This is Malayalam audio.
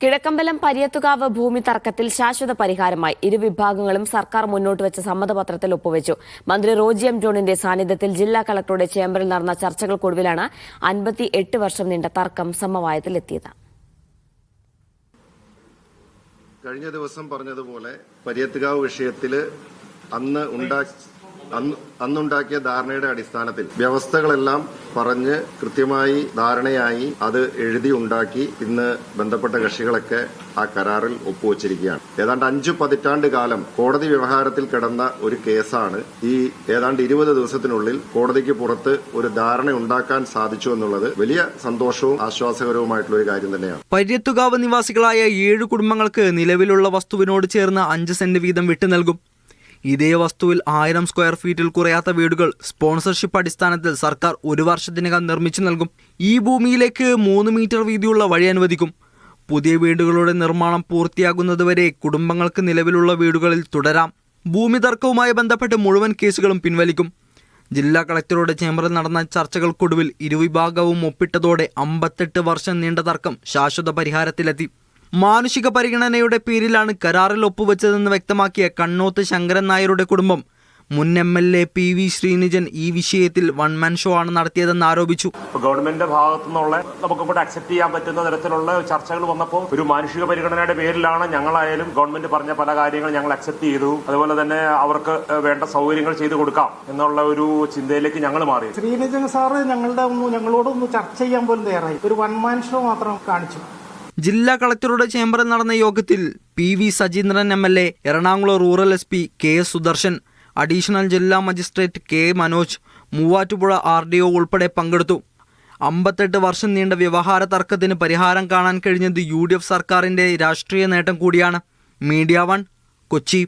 കിഴക്കമ്പലം പരിയത്തുകാവ് ഭൂമി തർക്കത്തിൽ ശാശ്വത പരിഹാരമായി ഇരുവിഭാഗങ്ങളും സർക്കാർ മുന്നോട്ട് വെച്ച സമ്മതപത്രത്തിൽ ഒപ്പുവെച്ചു. മന്ത്രി റോജി എം ജോണിന്റെ സാന്നിധ്യത്തിൽ ജില്ലാ കളക്ടറുടെ ചേംബറിൽ നടന്ന ചർച്ചകൾക്കൊടുവിലാണ് 58 വർഷം നീണ്ട തർക്കം സമവായത്തിലെത്തിയത്. കഴിഞ്ഞ ദിവസം പറഞ്ഞതുപോലെ പരിയത്തുകാവ് വിഷയത്തിൽ അന്നുണ്ടാക്കിയ ധാരണയുടെ അടിസ്ഥാനത്തിൽ വ്യവസ്ഥകളെല്ലാം പറഞ്ഞ് കൃത്യമായി ധാരണയായി അത് എഴുതി ഉണ്ടാക്കി ഇന്ന് ബന്ധപ്പെട്ട കക്ഷികളൊക്കെ ആ കരാറിൽ ഒപ്പുവച്ചിരിക്കുകയാണ്. ഏതാണ്ട് 5 പതിറ്റാണ്ട് കാലം കോടതി വ്യവഹാരത്തിൽ കിടന്ന ഒരു കേസാണ് ഈ ഏതാണ്ട് 20 ദിവസത്തിനുള്ളിൽ കോടതിക്ക് പുറത്ത് ഒരു ധാരണ ഉണ്ടാക്കാൻ സാധിച്ചു എന്നുള്ളത് വലിയ സന്തോഷവും ആശ്വാസകരവുമായിട്ടുള്ള ഒരു കാര്യം തന്നെയാണ്. പരിയത്തുകാവ് നിവാസികളായ 7 കുടുംബങ്ങൾക്ക് നിലവിലുള്ള വസ്തുവിനോട് ചേർന്ന് 5 സെന്റ് വീതം വിട്ടു നൽകും. ഇതേ വസ്തുവിൽ 1000 സ്ക്വയർ ഫീറ്റിൽ കുറയാത്ത വീടുകൾ സ്പോൺസർഷിപ്പ് അടിസ്ഥാനത്തിൽ സർക്കാർ 1 വർഷത്തിനകം നിർമ്മിച്ചു നൽകും. ഈ ഭൂമിയിലേക്ക് 3 മീറ്റർ വീതിയുള്ള വഴി അനുവദിക്കും. പുതിയ വീടുകളുടെ നിർമ്മാണം പൂർത്തിയാകുന്നതുവരെ കുടുംബങ്ങൾക്ക് നിലവിലുള്ള വീടുകളിൽ തുടരാം. ഭൂമി തർക്കവുമായി ബന്ധപ്പെട്ട് മുഴുവൻ കേസുകളും പിൻവലിക്കും. ജില്ലാ കളക്ടറുടെ ചേംബറിൽ നടന്ന ചർച്ചകൾക്കൊടുവിൽ ഇരുവിഭാഗവും ഒപ്പിട്ടതോടെ 58 വർഷം നീണ്ട തർക്കം ശാശ്വത പരിഹാരത്തിലെത്തി. മാനുഷിക പരിഗണനയുടെ പേരിലാണ് കരാറിൽ ഒപ്പുവെച്ചതെന്ന് വ്യക്തമാക്കിയ കണ്ണോത്ത് ശങ്കരൻ നായരുടെ കുടുംബം മുൻ MLA PV ശ്രീനിജൻ ഈ വിഷയത്തിൽ വൺമാൻ ഷോ ആണ് നടത്തിയതെന്ന് ആരോപിച്ചു. ഗവൺമെന്റിന്റെ ഭാഗത്തു നിന്നുള്ള നമുക്ക് കൂടെ അക്സെപ്റ്റ് ചെയ്യാൻ പറ്റുന്ന തരത്തിലുള്ള ചർച്ചകൾ വന്നപ്പോൾ ഒരു മാനുഷിക പരിഗണനയുടെ പേരിലാണ് ഞങ്ങളായാലും ഗവൺമെന്റ് പറഞ്ഞ പല കാര്യങ്ങൾ ഞങ്ങൾ അക്സെപ്റ്റ് ചെയ്തു. അതുപോലെ തന്നെ അവർക്ക് വേണ്ട സൗകര്യങ്ങൾ ചെയ്തു കൊടുക്കാം എന്നുള്ള ഒരു ചിന്തയിലേക്ക് ഞങ്ങൾ മാറി. ശ്രീനിജൻ സാറ് ഞങ്ങളോടൊന്ന് ചർച്ച ചെയ്യാൻ പോലും തയ്യാറായി. ഒരു വൺമാൻ ഷോ മാത്രം കാണിച്ചു. ജില്ലാ കളക്ടറുടെ ചേംബറിൽ നടന്ന യോഗത്തിൽ PV Sajeendran MLA, Ernakulam rural SP KS Sudarshan, additional ജില്ലാ magistrate K Manoj, Muvattupuzha RDO ഉൾപ്പെടെ പങ്കെടുത്തു. 58 വർഷം നീണ്ട വ്യവഹാര തർക്കത്തിന് പരിഹാരം കാണാൻ കഴിഞ്ഞത് UDF സർക്കാരിന്റെ രാഷ്ട്രീയ നേട്ടം കൂടിയാണ്. മീഡിയ 1, കൊച്ചി.